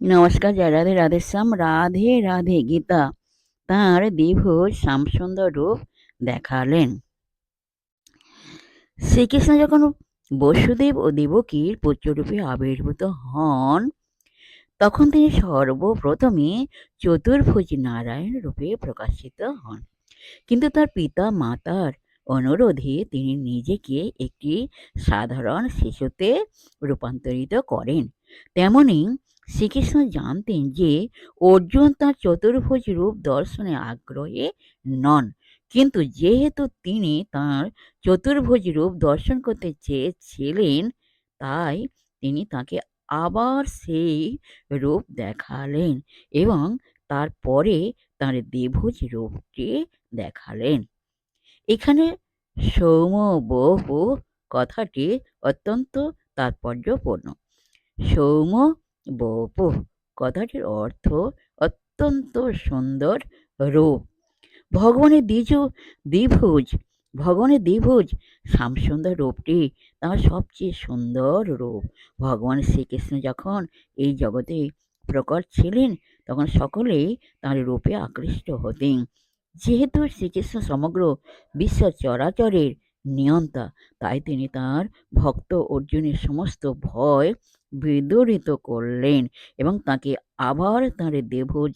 নমস্কার, জয় রাধে রাধেশ্যাম। রাধে রাধে। গীতা তাঁর দ্বিভুজ শ্যামসুন্দর রূপ দেখালেন। শ্রীকৃষ্ণ যখন বসুদেব ও দেবকীর পুত্ররূপে আবির্ভূত হন, তখন তিনি সর্বপ্রথমে চতুর্ভুজ নারায়ণ রূপে প্রকাশিত হন। কিন্তু তার পিতা মাতার অনুরোধে তিনি নিজেকে একটি সাধারণ শিশুতে রূপান্তরিত করেন। তেমনি শ্রীকৃষ্ণ জানতেন যে অর্জুন তার চতুর্ভুজ রূপ দর্শনে আগ্রহী নন, কিন্তু যেহেতু তিনি তার চতুর্ভুজ রূপ দর্শন করতে চেয়েছিলেন, তাই তিনি তাকে আবার সেই রূপ দেখালেন এবং তারপরে তার দ্বিভুজ রূপটি দেখালেন। এখানে সৌম্যবপু কথাটি অত্যন্ত তাৎপর্যপূর্ণ। সৌম্যবপু কথাটির অর্থ অত্যন্ত সুন্দর রূপ। ভগবানের দ্বিভুজ শ্যামসুন্দর রূপটি তার সবচেয়ে সুন্দর রূপ। ভগবান শ্রীকৃষ্ণ যখন এই জগতে প্রকট ছিলেন, তখন সকলেই তাঁর রূপে আকৃষ্ট হতেন। যেহেতু শ্রীকৃষ্ণ সমগ্র বিশ্ব চরাচরের নিয়ন্তা, তাই তিনি তাঁর ভক্ত অর্জুনের সমস্ত ভয় বিদূরিত করলেন এবং তাকে আবার তাঁর দ্বিভুজ